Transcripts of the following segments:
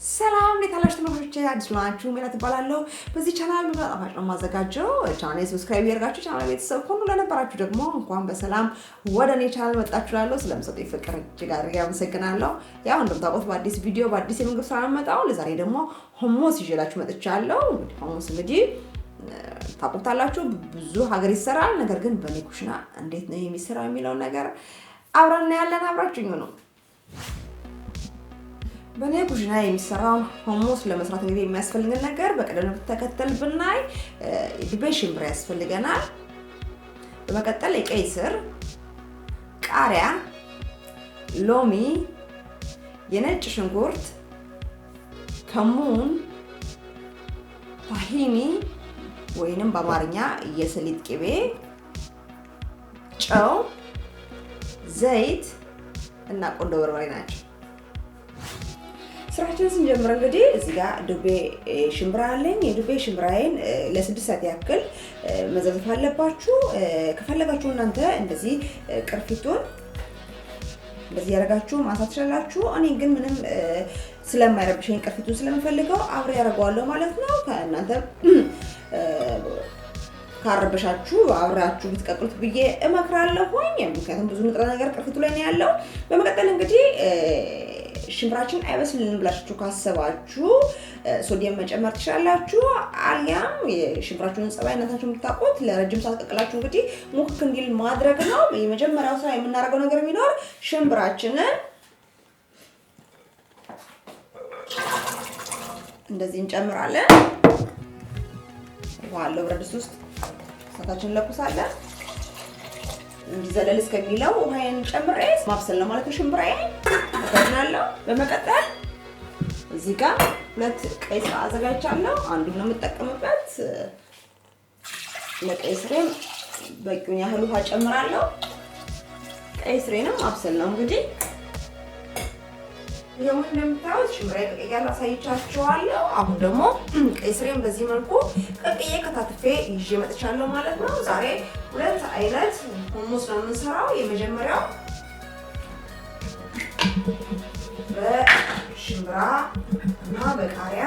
ሰላም ለታላችሁ ተመልካቾቼ አዲስ ናችሁ ሜላት እባላለሁ። በዚህ ቻናል በጣም ጣፋጭ ነው ማዘጋጀው። ቻናሌን ሰብስክራይብ ያደርጋችሁ ቻናል ቤተሰብ ሁሉ ለነበራችሁ ደግሞ እንኳን በሰላም ወደ እኔ ቻናል መጣችሁላለሁ። ስለምሰጡኝ ፍቅር እጅግ አድርጌ አመሰግናለሁ። ያው እንደምታውቁት በአዲስ ቪዲዮ በአዲስ የምግብ ስራ መጣሁ። ለዛሬ ደግሞ ሁሙስ ይዤላችሁ መጥቻለሁ። ሁሙስ እንግዲህ ታውቁታላችሁ ብዙ ሀገር ይሰራል። ነገር ግን በኔ ኩሽና እንዴት ነው የሚሰራው የሚለው ነገር አብረን ያለን አብራችሁኝ ነው። በኔ ኩሽና የሚሰራው ሁሙስ ለመስራት እንግዲህ የሚያስፈልገን ነገር በቅደም ተከተል ብናይ ዱቤ ሽምብራ ያስፈልገናል። በመቀጠል የቀይ ስር፣ ቃሪያ፣ ሎሚ፣ የነጭ ሽንኩርት፣ ከሙን፣ ታሂኒ ወይንም በአማርኛ የሰሊጥ ቅቤ፣ ጨው፣ ዘይት እና ቆንጆ በርበሬ ናቸው። ስራችን ስንጀምር እንግዲህ እዚህ ጋር ዱቤ ሽምብራ አለኝ። የዱቤ ሽምብራዬን ለ6 ሰዓት ያክል መዘፍዘፍ አለባችሁ። ከፈለጋችሁ እናንተ እንደዚህ ቅርፊቱን እንደዚህ ያደርጋችሁ ማሳት ትችላላችሁ። እኔ ግን ምንም ስለማይረብሽኝ ቅርፊቱን ስለምፈልገው አብሬ ያደርገዋለሁ ማለት ነው። ከእናንተ ካረበሻችሁ አብራችሁ ብትቀቅሉት ብዬ እመክራለሁ። ምክንያቱም ብዙ ንጥረ ነገር ቅርፊቱ ላይ ነው ያለው። በመቀጠል እንግዲህ ሽምብራችን አይበስልንም ብላችሁ ካሰባችሁ ሶዲየም መጨመር ትችላላችሁ። አልያም የሽምብራችሁን ጸባይነታችሁን የምታውቁት ለረጅም ሰዓት ቀቅላችሁ እንግዲህ ሙክክ እንዲል ማድረግ ነው። የመጀመሪያው ስራ የምናደርገው ነገር ቢኖር ሽምብራችንን እንደዚህ እንጨምራለን። ዋለው ብረት ድስት ውስጥ እሳታችንን እንለኩሳለን። እንዲዘለል እስከሚለው ውሃዬን ጨምሬ ማብሰል ነው ማለት ነው። ሽምብራዬን አዘጋጃለሁ። በመቀጠል እዚህ ጋር 2 ቀይ ስር አዘጋጅቻለሁ። አንዱን ነው የምጠቀምበት። ለቀይ ስሬም በቂውን ያህል ውሃ ጨምራለሁ። ቀይ ስሬንም ማብሰል ነው እንግዲህ። ይሄው እንደምታዩት ሽምብራዬ ቀቅያለሁ አሳይቻችኋለሁ። አሁን ደግሞ ቀይ ስሬን በዚህ መልኩ ቀቅዬ ከታትፌ ይዤ መጥቻለሁ ማለት ነው። ዛሬ 2 አይነት ሁሙስ ነው የምንሰራው። የመጀመሪያው በሽምብራ እና በቃሪያ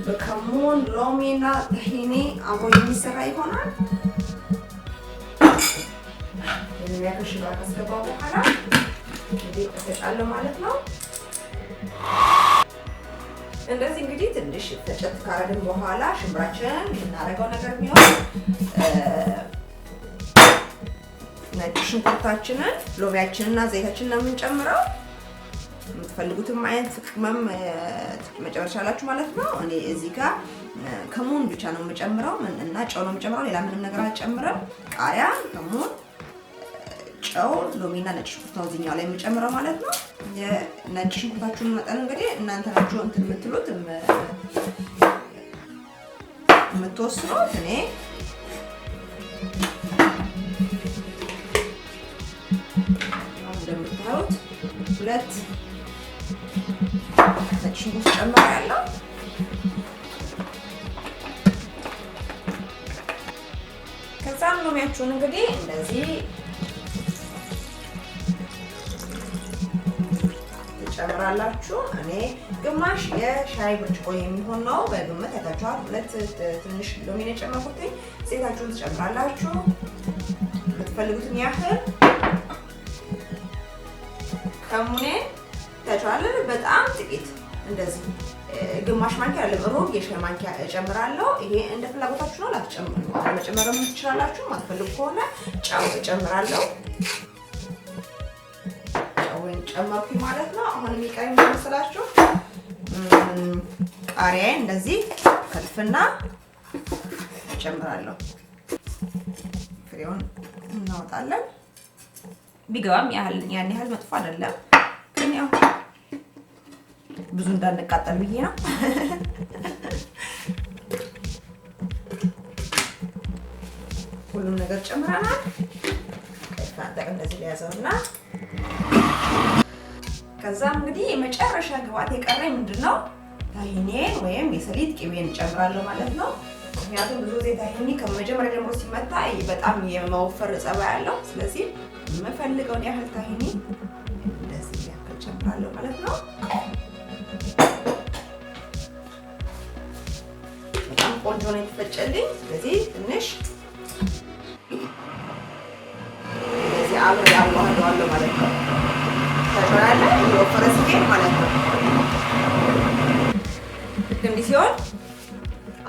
በከሙን ሎሚ እና ታሂኒ አብሮ የሚሰራ ይሆናል። የሚያክል ሽምብራ ካስገባው በኋላ እንግዲህ እፈጫለሁ ማለት ነው። እንደዚህ እንግዲህ ትንሽ ፈጨት ካረግን በኋላ ሽምብራችንን የምናደርገው ነገር ቢሆን ነጭ ሽንኩርታችንን፣ ሎሚያችንን እና ዘይታችንን ነው የምንጨምረው። የምትፈልጉትም አይነት ቅመም መጨመር ትችላላችሁ ማለት ነው። እኔ እዚህ ጋር ከሙን ብቻ ነው የምጨምረው እና ጨው ነው የምጨምረው። ሌላ ምንም ነገር አልጨምርም። ቃሪያ፣ ከሙን፣ ጨው፣ ሎሚና ነጭ ሽንኩርት ነው እዚህኛው ላይ የምጨምረው ማለት ነው። የነጭ ሽንኩርታችሁን መጠን እንግዲህ እናንተ ናችሁ እንትን የምትሉት የምትወስኑት። እኔ እንደምታዩት 2 ነጭ ሽንኩርት ጨምሬያለሁ። ከዛም ሎሚያችሁን እንግዲህ እንደዚህ ጨምራላችሁ። እኔ ግማሽ የሻይ ብርጭቆ የሚሆን ነው በግምት አይታችኋል። 2 ትንሽ ሎሚ ነው የጨመርኩት። ዘይታችሁን ትጨምራላችሁ የምትፈልጉትን ያህል። ከሙኔን ታቻለን በጣም ጥቂት እንደዚህ ግማሽ ማንኪያ አለ ሩብ የሻይ ማንኪያ እጨምራለሁ። ይሄ እንደ ፍላጎታችሁ ነው። ላትጨምሩ መጨመርም ትችላላችሁ። ማትፈልጉ ከሆነ ጨው እጨምራለሁ። ጨመርኩ ማለት ነው። አሁን የሚቀረኝ መሰላችሁ ቃሪያዬን እንደዚህ ከትፍና እጨምራለሁ። ፍሬውን እናወጣለን። ቢገባም ያን ያህል መጥፎ አይደለም፣ ግን ያው ብዙ እንዳንቃጠል ብዬ ነው። ሁሉም ነገር ጨምረናል። ከታጠቀ እንደዚህ ያዘውና ከዛም እንግዲህ የመጨረሻ ግብአት የቀረኝ ምንድነው? ታሂኒን ወይም የሰሊጥ ቅቤን እንጨምራለሁ ማለት ነው። ምክንያቱም ብዙ ጊዜ ታሂኒ ከመጀመሪያ ጀምሮ ሲመታ በጣም የመወፈር ጸባይ ያለው። ስለዚህ የምፈልገውን ያህል ታሂኒ እንደዚህ ያክል ጨምራለሁ ማለት ነው። ቆንጆ ነው የተፈጨልኝ። ስለዚህ ትንሽ እንደዚህ አብሬ አዋህደዋለሁ ማለት ነው። ተሻለ እየወፈረ ሲሄድ ማለት ነው። እንዲህ ሲሆን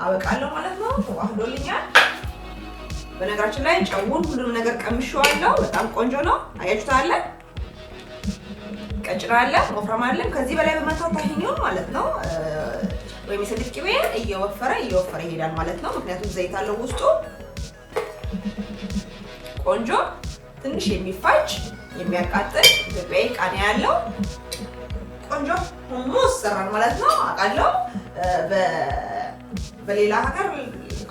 አበቃለሁ ማለት ነው። ተዋህዶልኛል። በነገራችን ላይ ጨውን ሁሉንም ነገር ቀምሼዋለሁ። በጣም ቆንጆ ነው። አያችሁታል? ቀጭን አለ፣ ወፍራም አለ። ከዚህ በላይ በመታው ታሂኒውን ማለት ነው ወይም የሰሊጥ ቅቤ እየወፈረ ይሄዳል ማለት ነው። ምክንያቱም ዘይት አለው ውስጡ። ቆንጆ ትንሽ የሚፋጭ የሚያቃጥል ኢትዮጵያዊ ቃሪያ ያለው ቆንጆ ሁሙስ ሰራን ማለት ነው። አውቃለሁ በሌላ ሀገር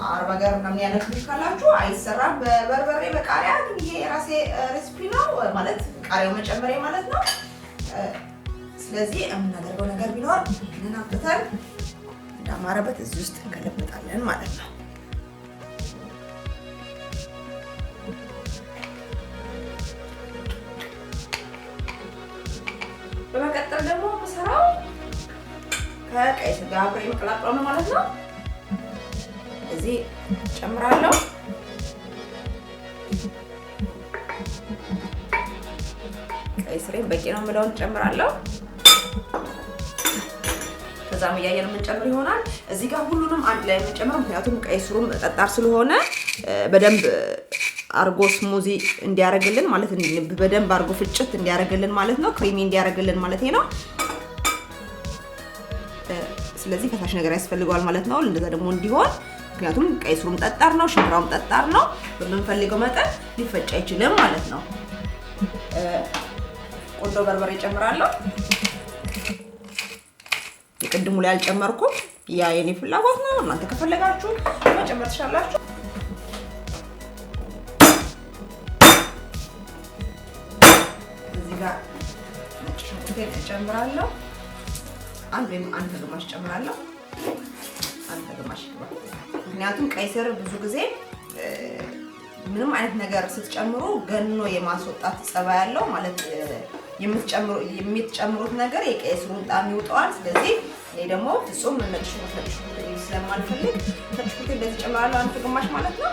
አረብ ሀገር ምናምን ያነክሩሽ ካላችሁ አይሰራም በበርበሬ በቃሪያ። ግን ይሄ የራሴ ሬሲፒ ነው ማለት ቃሪያው መጨመሪያ ማለት ነው። ስለዚህ የምናደርገው ነገር ቢኖር ይሄንን አምጥተን እንዳማረበት እዚህ ውስጥ እንገለብጣለን ማለት ነው። በመቀጠል ደግሞ የምሰራው ከቀይ ስጋ አብሬ መቀላቀል ነው ማለት ነው። እዚህ ጨምራለሁ። ቀይ ስሬ በቂ ነው የምለውን ጨምራለሁ። ከዛም እያየን የምንጨምር ይሆናል። እዚህ ጋር ሁሉንም አንድ ላይ የምንጨምረው ምክንያቱም ቀይ ስሩም ጠጣር ስለሆነ በደንብ አርጎ ስሙዚ እንዲያረግልን ማለት በደንብ አርጎ ፍጭት እንዲያረግልን ማለት ነው። ክሪሚ እንዲያረግልን ማለት ነው። ስለዚህ ፈሳሽ ነገር ያስፈልገዋል ማለት ነው። እንደዛ ደግሞ እንዲሆን ምክንያቱም ቀይ ስሩም ጠጣር ነው፣ ሽምብራውም ጠጣር ነው። በምንፈልገው መጠን ሊፈጭ አይችልም ማለት ነው። ቆንጆ በርበሬ ጨምራለሁ። የቅድሙ ላይ አልጨመርኩም። ያ የኔ ፍላጎት ነው። እናንተ ከፈለጋችሁ መጨመር ትችላላችሁ። እዚህ ጋር ነጭ ሽንኩርት ጨምራለሁ። አንድ ግማሽ ጨምራለሁ። አንድ ግማሽ ምክንያቱም ቀይ ስር ብዙ ጊዜ ምንም አይነት ነገር ስትጨምሩ ገኖ የማስወጣት ጸባይ ያለው ማለት የምትጨምሩት ነገር የቀይ ስሩን ጣዕም ይውጣዋል። ስለዚህ እኔ ደግሞ ፍጹም ነጭ ሽንኩርት ስለማልፈልግ ነጭ ሽንኩርት እንደዚህ ጨምራለሁ። አንድ ግማሽ ማለት ነው።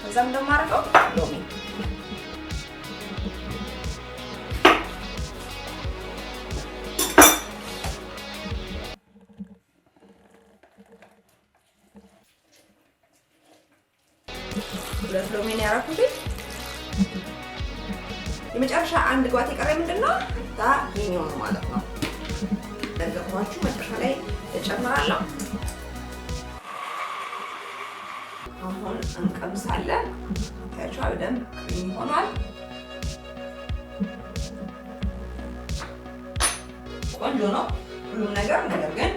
ከዛም እንደማደርገው ሎሚ ሁለት ሎሚ ነው ያደረኩት። የመጨረሻ አንድ ግባት የቀረ ምንድነው? ታሂኒ ማለት ነው። ነገርኳችሁ መጨረሻ ላይ እጨምራለሁ። አሁን እንቀምሳለን። ታያችሁ በደንብ ክሪም ሆኗል። ቆንጆ ነው ሁሉም ነገር። ነገር ግን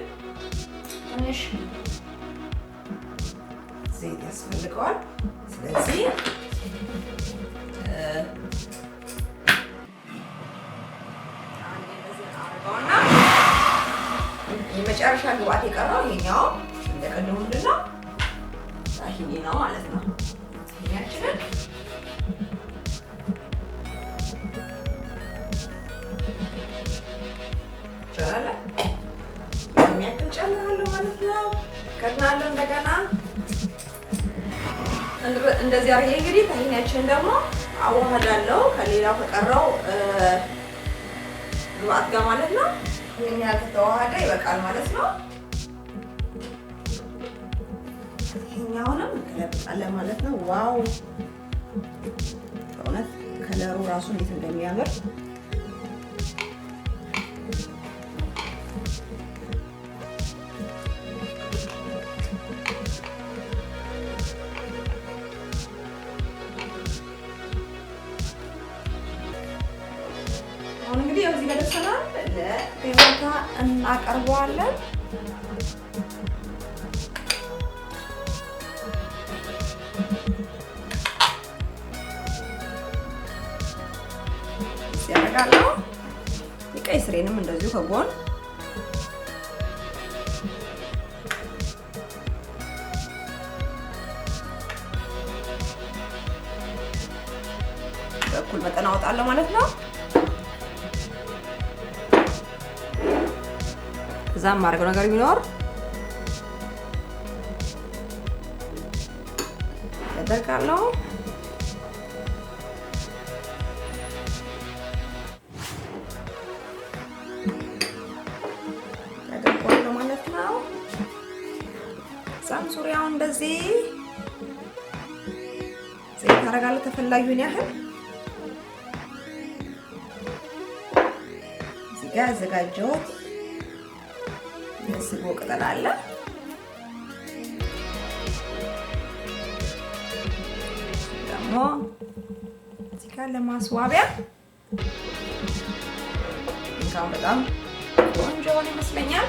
ትንሽ ዘይት ያስፈልገዋል። ስለዚህ የመጨረሻ ግብአት የቀረው ይሄኛው እንደቀደሙ ምንድነው ታሂኒ ነው ማለት ነው። ታሂኒያችንን ጨራለ የሚያክል ጨምራለሁ ማለት ነው። ከድናለሁ እንደገና እንደዚህ አድርጌ እንግዲህ ታሂኒያችንን ደግሞ አዋህዳለሁ ከሌላው ከቀረው ግብአት ጋር ማለት ነው። ይሄን ያህል ከተዋሃደ ይበቃል ማለት ነው። ይሄኛውንም እንገለብጣለን ማለት ነው። ዋው በእውነት ከለሩ ራሱ እንዴት እንደሚያምር አሁን እንግዲህ እዚህ ጋር ደርሰናል። ለገበታ እናቀርበዋለን። ሲያደርጋለሁ የቀይ ስሬንም እንደዚሁ ከጎን በኩል መጠን አወጣለሁ ማለት ነው። እዛም ማድረግ ነገር ቢኖር አደርጋለሁ። አደርጋለሁ ማለት ነው። ሳም ዙሪያውን እንደዚህ ዘይት አደርጋለሁ ተፈላጊውን ያህል። እዚህ ጋር አዘጋጀሁት የስጎ ቅጠል አለ። ደግሞ እዚህ ጋር ለማስዋቢያ እንካም በጣም ቆንጆ ሆነ ይመስለኛል።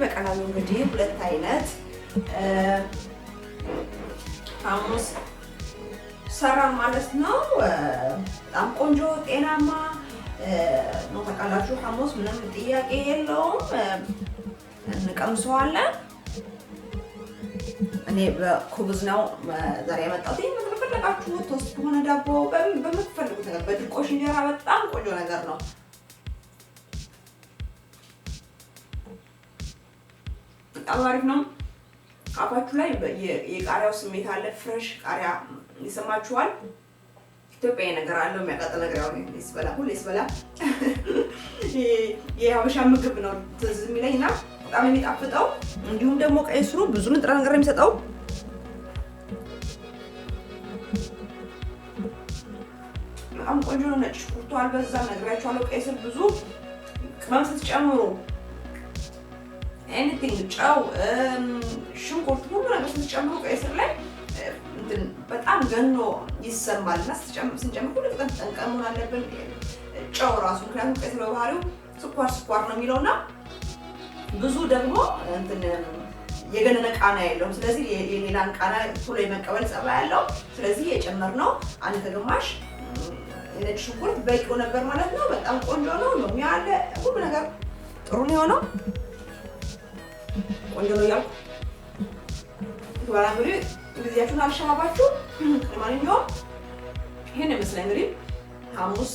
በቀላሉ እንግዲህ ሁለት አይነት ሁሙስ ሰራን ማለት ነው። በጣም ቆንጆ ጤናማ ነው። ተቃላችሁ ሁሙስ ምንም ጥያቄ የለውም። እንቀምሰዋለን። እኔ በኩብዝ ነው ዛሬ ያመጣሁት። የምትፈልጋችሁ ቶስት ሆነ ዳቦ በምትፈልጉት ነገር በድርቆሽ እንጀራ በጣም ቆንጆ ነገር ነው። በጣም አሪፍ ነው። አፋችሁ ላይ የቃሪያው ስሜት አለ። ፍሬሽ ቃሪያ ይሰማችኋል። ኢትዮጵያዊ ነገር አለው የሚያቃጥል ነገር ያው ሁሌ ስበላ የሀበሻ ምግብ ነው ትዝ የሚለኝና በጣም የሚጣፍጠው። እንዲሁም ደግሞ ቀይ ስሩ ብዙ ንጥረ ነገር የሚሰጠው በጣም ቆንጆ ነው። ነጭ ሽንኩርቱ አልበዛም ነግራችኋለሁ። ቀይ ስር ብዙ ቅመም ስትጨምሩ ኤኒቲንግ ጨው፣ ሽንኩርት ሁሉ ነገር ስትጨምሩ ቀይ ስር ላይ በጣም ገኖ ይሰማል እና ስንጨምር ሁሉ በጣም ተጠንቀቅ መሆን አለብን። ጨው ራሱ ምክንያቱም ቀይ ስር በባህሪው ስኳር ነው የሚለውና ብዙ ደግሞ የገነነ ቃና የለውም። ስለዚህ የሌላን ቃና ቶሎ የመቀበል ጸባይ ያለው። ስለዚህ የጨመርነው አንድ ከግማሽ ነጭ ሽንኩርት በቂው ነበር ማለት ነው። በጣም ቆንጆ ነው። ሎሚ አለ፣ ሁሉ ነገር ጥሩ ነው የሆነው። ቆንጆ ነው ያልኩ እንግዲህ ጊዜያችሁን አልሸማባችሁ። ለማንኛውም ይሄን ይመስላል እንግዲህ ሁሙስ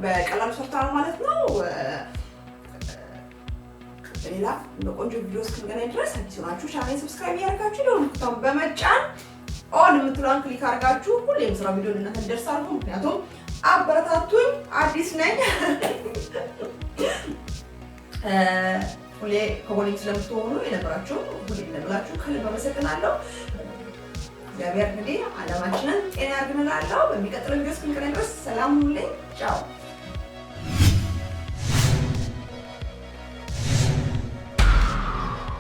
በቀላሉ ሰርተናል ማለት ነው። ሌላ በቆንጆ ቪዲዮ እስክንገናኝ ድረስ አዲስ ሆናችሁ ቻናሌን ሰብስክራይብ እያደረጋችሁ ደወል ምልክቱን በመጫን ኦል የምትለውን ክሊክ አድርጋችሁ ሁሌም ስራ ቪዲዮ ለእናንተ ይደርሳሉ። ምክንያቱም አበረታቱኝ፣ አዲስ ነኝ። ሁሌ ከጎኔ ስለምትሆኑ የነበራችሁ ሁሌ እንደምላችሁ ከልብ አመሰግናለሁ። እግዚአብሔር እንግዲህ ዓለማችንን ጤና ያድርግልናለሁ። በሚቀጥለው ቪዲዮ እስክንገናኝ ድረስ ሰላም ሁኑልኝ። ቻው።